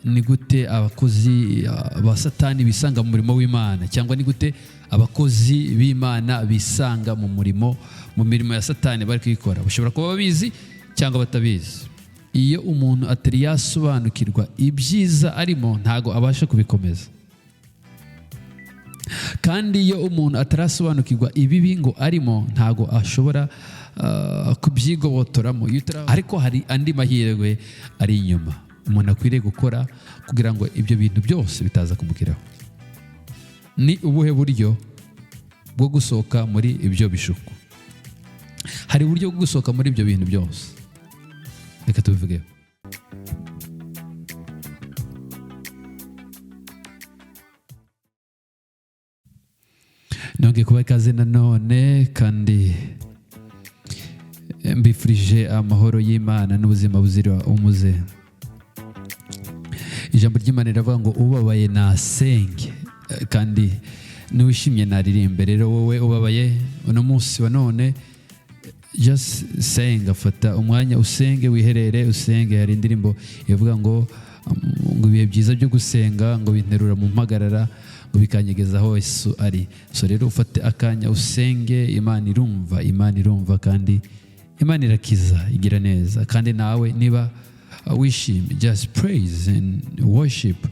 ni gute abakozi ba Satani bisanga mu murimo w'Imana, cyangwa ni gute abakozi b'Imana bisanga mu mirimo ya Satani bari kwikora? Bashobora kuba babizi cyangwa batabizi. Iyo umuntu atari yasobanukirwa ibyiza arimo, ntago abasha kubikomeza. Kandi iyo umuntu atarasobanukirwa ibibi ngo arimo, ntago ashobora kubyigobotoramo. Ariko hari andi mahirwe ari inyuma umuntu akwiriye gukora kugira ngo ibyo bintu byose bitaza kumugeraho. Ni ubuhe buryo bwo gusohoka muri ibyo bishuko? Hari uburyo bwo gusohoka muri ibyo bintu byose. Reka tubivugeho. Nongeye kuba ikaze nanone, kandi mbifurije amahoro y'Imana n'ubuzima buzira umuze. Ijambo ry'Imana riravuga ngo ubabaye nasenge, kandi n'uwishimye naririmbe. Rero wowe ubabaye uno munsi wa none, just senga, fata umwanya usenge, wiherere usenge. Hari indirimbo ivuga ngo ibihe byiza byo gusenga ngo binterura mu mpagarara, ngo bikanyegeza aho Yesu ari. So rero ufate akanya usenge. Imana irumva kandi Imana irakiza, igira neza. Kandi nawe niba wishimye, just praise and worship.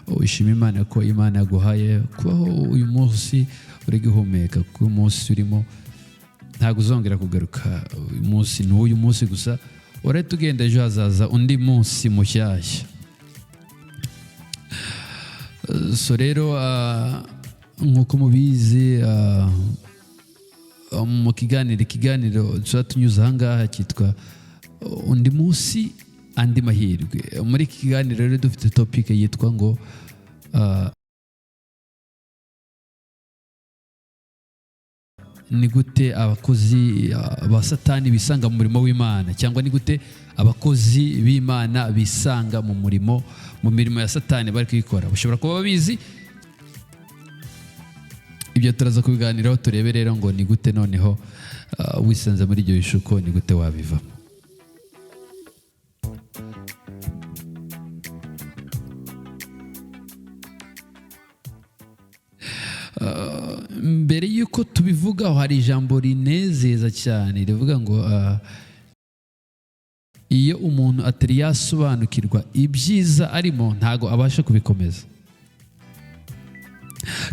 Wishime Imana ko Imana yaguhaye kubaho uyu munsi uri guhumeka, ko uyu munsi urimo ntabwo uzongera kugaruka. Uyu munsi ni uyu munsi gusa, urahita ugenda, ejo hazaza undi munsi mushyashya. So rero nk'uko mubizi, mu kiganiro tuba tunyuze ahangaha cyitwa undi munsi andi mahirwe. Muri iki kiganiro rero dufite topic yitwa ngo ni gute abakozi ba Satani bisanga mu murimo w'Imana, cyangwa ni gute abakozi b'Imana bisanga mu mirimo ya Satani bari kwikora? Bashobora kuba babizi. Ibyo turaza kubiganiraho, turebe rero ngo ni gute noneho wisanze muri ibyo bishuko, ni gute wabivamo. Mbere yuko tubivugaho, hari ijambo rinezeza cyane rivuga ngo iyo umuntu atari yasobanukirwa ibyiza arimo, ntago abasha kubikomeza.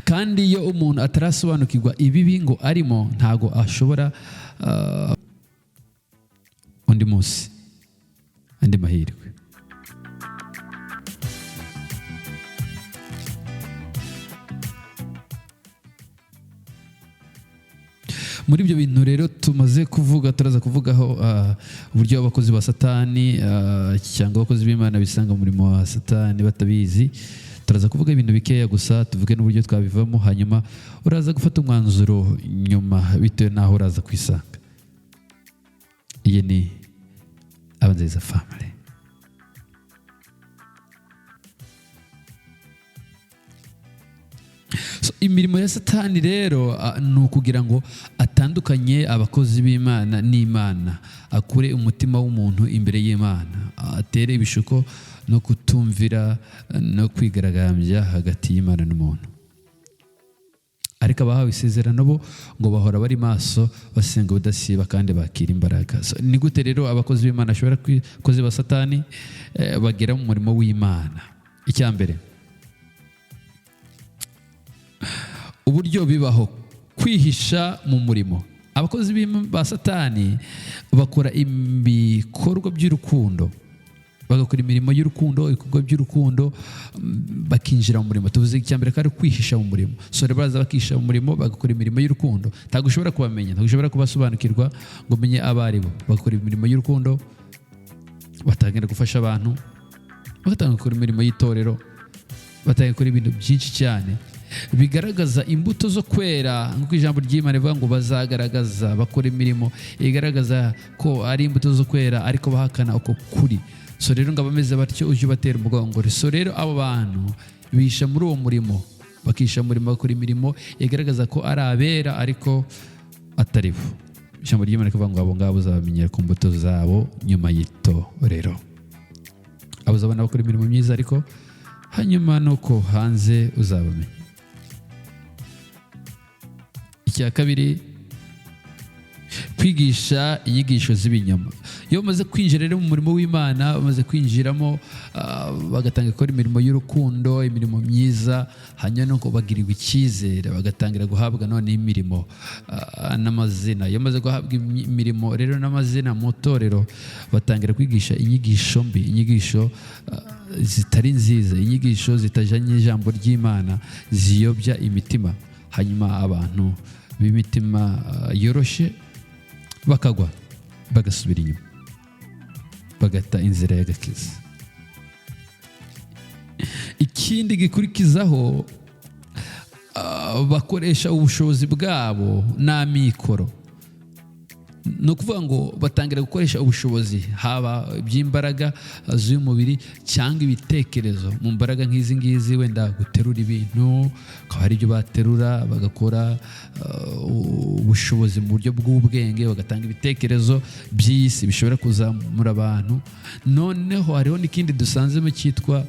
Kandi iyo umuntu atarasobanukirwa ibibi ngo arimo, ntago ashobora undi munsi andi mahirwe. Muri ibyo bintu rero tumaze kuvuga, turaza kuvugaho uburyo abakozi ba Satani cyangwa abakozi b'Imana bisanga mu murimo wa Satani batabizi. Turaza kuvuga ibintu bikeya gusa, tuvuge n'uburyo twabivamo, hanyuma uraza gufata umwanzuro nyuma bitewe n'aho uraza kwisanga. Iyi ni Abanziza Family. Imirimo ya Satani rero ni ukugira ngo atandukanye abakozi b'Imana n'Imana, akure umutima w'umuntu imbere y'Imana, atere ibishuko no kutumvira no kwigaragambya hagati y'Imana n'umuntu. Ariko abahawe isezerano bo ngo bahora bari maso, basenga ubudasiba kandi bakira imbaraga. Ni gute rero abakozi b'Imana ashobora abakozi ba Satani bagera mu murimo w'Imana? Icya mbere, uburyo bibaho kwihisha mu murimo. Abakozi ba Satani bakora ibikorwa by'urukundo, bagakora imirimo y'urukundo, ibikorwa by'urukundo, bakinjira mu murimo. Tuvuze icyambere kandi kwihisha mu murimo. So rero baza bakihisha mu murimo, bagakora imirimo y'urukundo. Ntabwo ushobora kubamenya, ntabwo ushobora kubasobanukirwa ngo umenye abari bo. Bagakora imirimo y'urukundo, batangira gufasha abantu, bagatanga gukora imirimo y'itorero, batangira gukora ibintu byinshi cyane bigaragaza imbuto zo kwera. Nk'uko ijambo ry'Imana rivuga ngo bazagaragaza, bakora imirimo igaragaza ko ari imbuto zo kwera, ariko bahakana uko kuri. So rero ngo abameze batyo uje ubatera umugongo. So rero abo bantu bisha muri uwo murimo, bakisha mu murimo, bakora imirimo igaragaza ko ari abera ariko atari bo. Ijambo ry'Imana rivuga ngo abo ngabo uzabamenyera ku mbuto zabo nyuma y'itorero. abo uzabona bakora imirimo myiza, ariko hanyuma nuko hanze uzabamenya. Icya kabiri, kwigisha inyigisho z'ibinyoma. Iyo bamaze kwinjira rero mu murimo w'Imana, bamaze kwinjiramo bagatangira gukora imirimo y'urukundo, imirimo myiza, hanyuma nuko bagirirwa icyizere, bagatangira guhabwa none imirimo n'amazina. Iyo bamaze guhabwa imirimo rero n'amazina mu itorero, batangira kwigisha inyigisho mbi, inyigisho zitari nziza, inyigisho zitajanye n'ijambo ry'Imana, ziyobya imitima. Hanyuma abantu b'imitima yoroshye bakagwa, bagasubira inyuma, bagata inzira y'agakiza. Ikindi gikurikizaho, bakoresha ubushobozi bwabo n'amikoro. Ni ukuvuga ngo batangira gukoresha ubushobozi, haba iby'imbaraga z'umubiri cyangwa ibitekerezo. Mu mbaraga nk'izi ngizi, wenda guterura ibintu, akaba ari ibyo baterura, bagakora ubushobozi mu buryo bw'ubwenge, bagatanga ibitekerezo by'isi bishobora kuzamura abantu. Noneho hariho n'ikindi dusanzemo cyitwa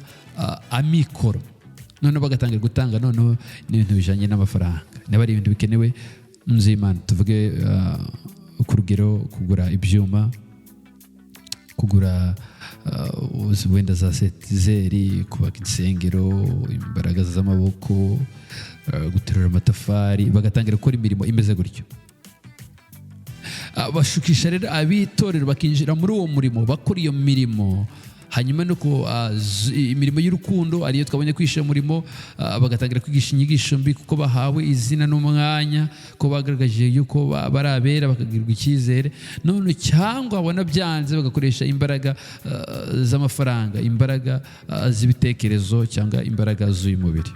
amikoro. Noneho bagatangira gutanga noneho n'ibintu bijanye n'amafaranga. Niba ari ibintu bikenewe mu nzu y'Imana, tuvuge ku rugero kugura ibyuma, kugura wenda za setizeri, kubaka insengero, imbaraga z'amaboko, guterura amatafari, bagatangira gukora imirimo imeze gutyo. Bashukisha rero abitorero bakinjira muri uwo murimo, bakora iyo mirimo. Hanyuma nuko imirimo y'urukundo ariyo twabonye kwishyira umurimo, bagatangira kwigisha inyigisho mbi kuko bahawe izina n'umwanya, ko bagaragaje yuko bari abera, bakagirirwa icyizere. None cyangwa babona byanze, bagakoresha imbaraga z'amafaranga, imbaraga z'ibitekerezo, cyangwa imbaraga z'uyu mubiri.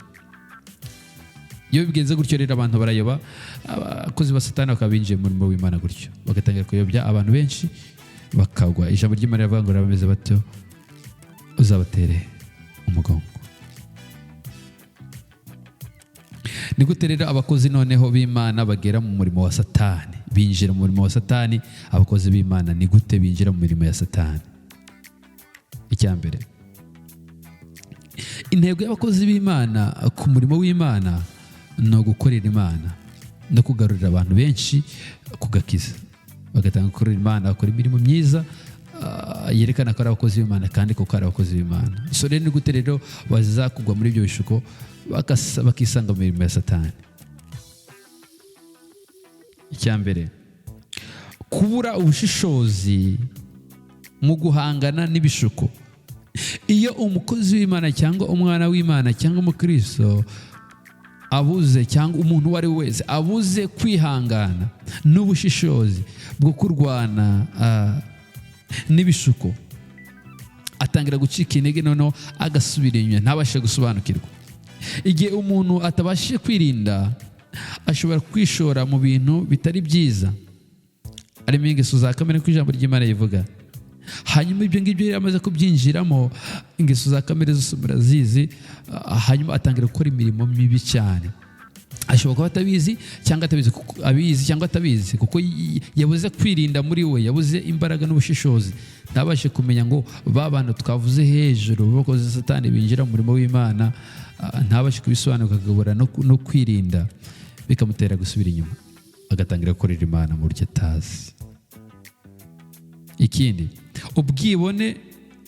Iyo bigenze gutyo rero, abantu barayoba, abakozi ba Satani bakaba binjiye mu murimo w'Imana gutyo, bagatangira kuyobya abantu benshi, bakagwa. Ijambo ry'Imana rivuga ngo bameze batyo uzabatere umugongo. Ni gute rero abakozi noneho b'Imana bagera mu murimo wa Satani, binjira mu murimo wa Satani? Abakozi b'Imana ni gute binjira mu mirimo ya Satani? Icya mbere, intego y'abakozi b'Imana ku murimo w'Imana ni ugukorera Imana no kugarurira abantu benshi ku gakiza. Bagatanga gukorera Imana, bakora imirimo myiza yerekana ko ari abakozi b'Imana, kandi koko ari abakozi b'Imana. So rero ni gute rero bazakugwa muri ibyo bishuko, bakisanga mu mirimo ya Satani? Icya mbere, kubura ubushishozi mu guhangana n'ibishuko. Iyo umukozi w'Imana cyangwa umwana w'Imana cyangwa umukristo abuze, cyangwa umuntu uwo ari we wese abuze kwihangana n'ubushishozi bwo kurwana n'ibishuko, atangira gucika intege, noneho agasubira inyuma, ntabashe gusobanukirwa. Igihe umuntu atabashije kwirinda, ashobora kwishora mu bintu bitari byiza, arimo ingeso za kamere ko ijambo ry'Imana rivuga. Hanyuma ibyo ngibyo yari amaze kubyinjiramo, ingeso za kamere zose murazizi, hanyuma atangira gukora imirimo mibi cyane. Ashobora kuba atabizi cyangwa atabizi, abizi cyangwa atabizi, kuko yabuze kwirinda muri we, yabuze imbaraga n'ubushishozi, ntabashe kumenya ngo ba bantu twavuze hejuru bakoze Satani binjira mu murimo w'Imana, ntabashe kubisobanura, akagabura no kwirinda, bikamutera gusubira inyuma, agatangira gukorera Imana mu buryo atazi. Ikindi, ubwibone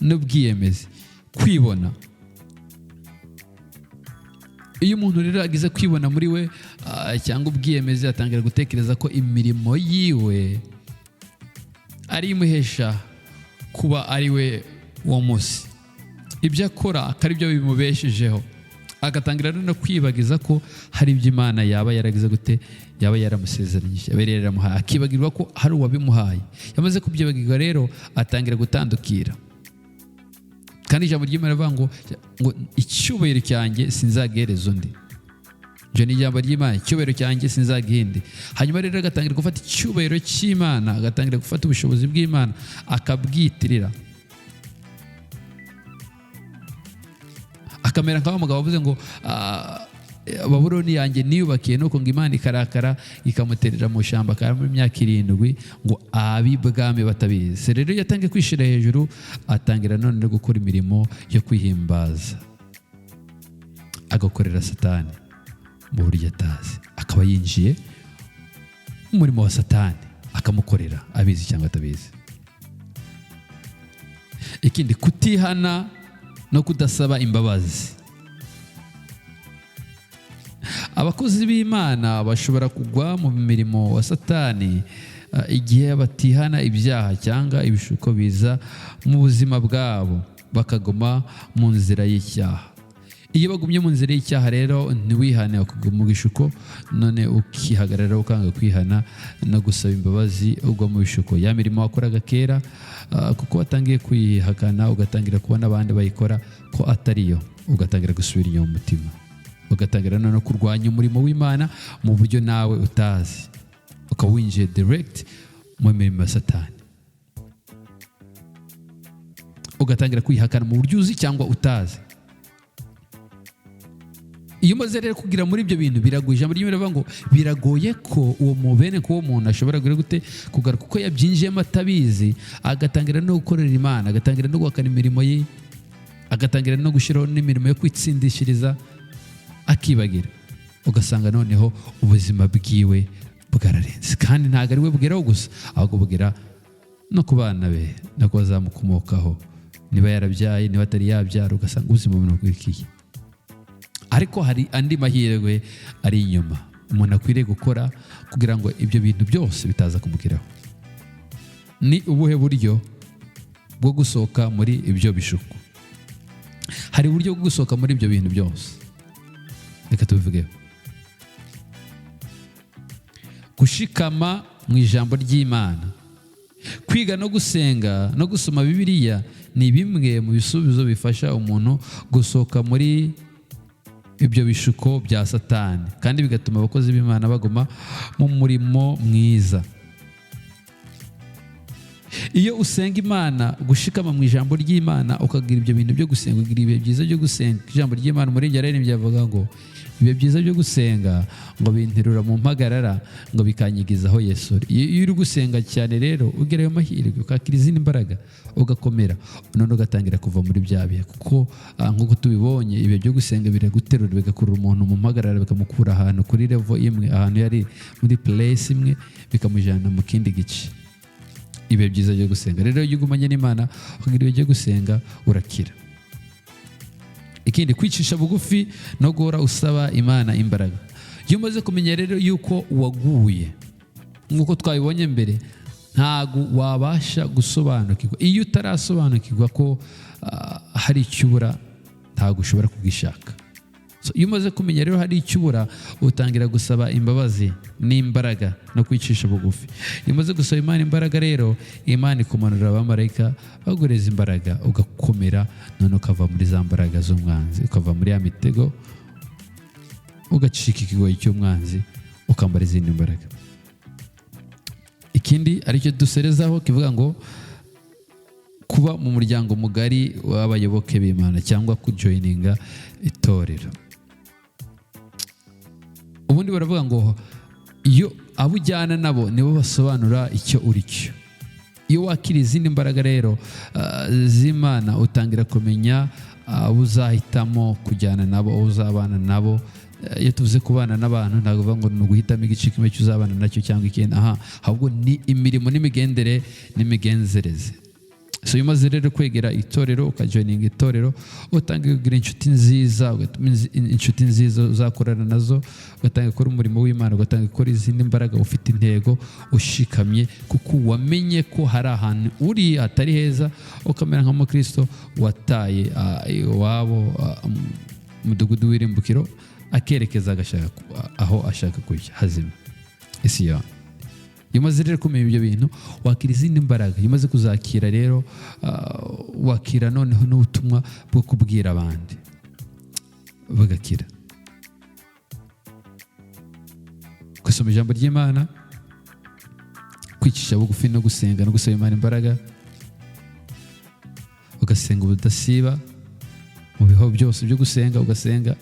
n'ubwiyemezi. Kwibona, iyo umuntu rero agize kwibona muri we cyangwa ubwiyemezi, atangira gutekereza ko imirimo yiwe ari imuhesha kuba ari we uwo munsi, ibyo akora akari byo bimubeshejeho, agatangira no kwibagiza ko hari ibyo Imana yaba yaragize gute, yaba yaramusezeranyije, yaba yaramuhaye, akibagirwa ko hari uwabimuhaye. Yamaze kubyibagirwa rero, atangira gutandukira. Kandi ijambo ry'Imana rivuga ngo icyubahiro cyanjye sinzagihereza undi. Ibyo ni ijambo ry'Imana, icyubahiro cyanjye sinzagihinde. Hanyuma rero agatangira gufata icyubahiro cy'Imana, agatangira gufata ubushobozi bw'Imana akabwitirira, akamera nk'aho umugabo avuze ngo Babuloni yanjye niyubakiye, nuko ngo Imana ikarakara ikamuterera mu ishyamba akarama imyaka 7 ngo ab'ibwami batabizi. Rero yatangiye kwishira hejuru, atangira none no gukora imirimo yo kwihimbaza, agakorera Satani mu buryo atazi, akaba yinjiye mu murimo wa Satani akamukorera abizi cyangwa atabizi. Ikindi, kutihana no kudasaba imbabazi. Abakozi b'Imana bashobora kugwa mu mirimo wa Satani igihe batihana ibyaha cyangwa ibishuko biza mu buzima bwabo, bakaguma mu nzira y'icyaha. Iyo bagumye mu nzira y'icyaha rero, ntiwihane ukagwa mu gishuko, none ukihagarara ukanga kwihana no gusaba imbabazi, ugwa mu bishuko. Ya mirimo wakoraga kera, kuko watangiye kwihakana, ugatangira kubona abandi bayikora ko atariyo, ugatangira gusubira inyuma mu mutima, ugatangira no kurwanya umurimo w'Imana mu buryo nawe utazi, ukaba winjiye direct mu mirimo ya Satani, ugatangira kwihakana mu buryo uzi cyangwa utazi. Iyo umaze rero kugira muri ibyo bintu, biragoye. Ijambo ry'Imana rivuga ngo biragoye ko uwo mubene ko uwo muntu ashobora kugaruka kuko yabyinjiyemo atabizi, agatangira no gukorera Imana, agatangira no guhakana imirimo ye, agatangira no gushyiraho n'imirimo yo kwitsindishiriza, akibagira. Ugasanga noneho ubuzima bwiwe bwararenze, kandi ntabwo ari we bugeraho gusa, ahubwo bugera no ku bana be no ku bazamukomokaho, niba yarabyaye, niba atari yabyara, ugasanga ubuzima bunakurikiye. Ariko hari andi mahirwe ari inyuma umuntu akwiriye gukora kugira ngo ibyo bintu byose bitaza kumugeraho. Ni ubuhe buryo bwo gusohoka muri ibyo bishuko? Hari uburyo bwo gusohoka muri ibyo bintu byose, reka tubivugeho. Gushikama mu ijambo ry'Imana, kwiga no gusenga no gusoma Bibiliya ni bimwe mu bisubizo bifasha umuntu gusohoka muri ibyo bishuko bya Satani, kandi bigatuma abakozi b'Imana baguma mu murimo mwiza. Iyo usenga Imana, gushikama mu ijambo ry'Imana, ukagira ibyo bintu byo gusenga, ugira ibihe byiza byo gusenga. Ijambo ry'Imana muri yararirimbye avuga ngo ibihe byiza byo gusenga ngo binterura mu mpagarara, ngo bikanyigizaho Yesu. Iyo uri gusenga cyane rero, ugerayo amahirwe, ukakira izindi mbaraga, ugakomera, none ugatangira kuva muri bya bihe. Kuko nk'uko tubibonye, ibihe byo gusenga biraguterura, bigakurura umuntu mu mpagarara, bikamukura ahantu kuri level imwe, ahantu yari muri place imwe, bikamujyana mu kindi gice. Ibihe byiza byo gusenga rero, iyo ugumanye n'Imana, ukagira ibihe byo gusenga, urakira. Ikindi, kwicisha bugufi no guhora usaba Imana imbaraga. Iyo umaze kumenya rero yuko waguye, nk'uko twabibonye mbere, ntago wabasha gusobanukirwa. Iyo utarasobanukirwa ko hari icyubura, ntago ushobora kugishaka. Iyo umaze kumenya rero hari icyubura, utangira gusaba imbabazi n'imbaraga no kwicisha bugufi. Iyo umaze gusaba Imana imbaraga rero, Imana ikumanurira abamarayika bagureza imbaraga, ugakomera, none ukava muri za mbaraga z'umwanzi, ukava muri ya mitego, ugacika ikigoyi cy'umwanzi, ukambara izindi mbaraga. Ikindi aricyo duserezaho kivuga ngo kuba mu muryango mugari w'abayoboke b'Imana cyangwa kujoininga itorero. Ubundi baravuga ngo iyo abo ujyana nabo nibo basobanura icyo uri cyo. Iyo wakira izindi mbaraga rero z'Imana, utangira kumenya abo uzahitamo kujyana nabo, abo uzabana nabo. Iyo tuvuze kubana n'abantu, ntabwo bivuga ngo ni uguhitamo igice kimwe cy'uzabana nacyo cyangwa ikindi, ahubwo ni imirimo n'imigendere n'imigenzereze. So iyo umaze rero kwegera itorero, ukajoininga itorero, utangira kugira inshuti nziza, ugatuma inshuti nziza uzakorana nazo, ugatangira gukora umurimo w'Imana, ugatangira gukora izindi mbaraga, ufite intego, ushikamye, kuko wamenye ko hari ahantu uri hatari heza, ukamera nk'umukristo wataye iwabo umudugudu w'irimbukiro, akerekeza agashaka aho ashaka kujya hazima, Isiyoni. Iyo umaze rero kumenya ibyo bintu, wakira izindi mbaraga. Iyo umaze kuzakira rero, wakira noneho n'ubutumwa bwo kubwira abandi, bagakira. Gusoma ijambo ry'Imana, kwicisha bugufi no gusenga no gusaba Imana imbaraga, ugasenga ubudasiba mu bihe byose byo gusenga, ugasenga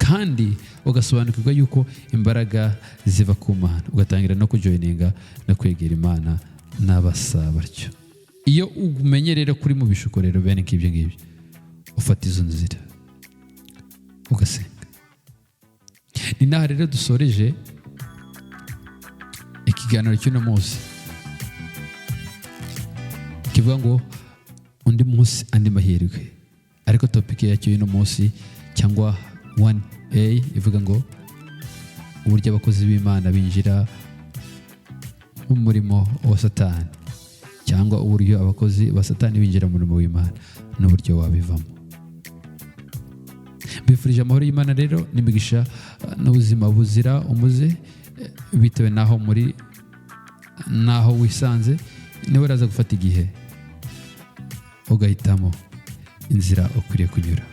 kandi ugasobanukirwa yuko imbaraga ziva ku Mana, ugatangira no kujoyininga no kwegera Imana n'abasaba batyo. Iyo umenye rero kuri mu bishuko rero bene nk'ibyo ngibyo, ufata izo nzira ugasenga. Ni naho rero dusoreje ikiganiro cy'uno munsi kivuga ngo undi munsi andi mahirwe, ariko topiki yacyo y'uno munsi cyangwa 1A ivuga ngo uburyo abakozi b'Imana binjira mu murimo wa Satani, cyangwa uburyo abakozi ba Satani binjira mu murimo w'Imana n'uburyo wabivamo. Bifurije amahoro y'Imana rero n'imigisha n'ubuzima buzira umuze, bitewe naho muri naho wisanze. Niba uraza gufata igihe ugahitamo inzira ukwiriye kunyura.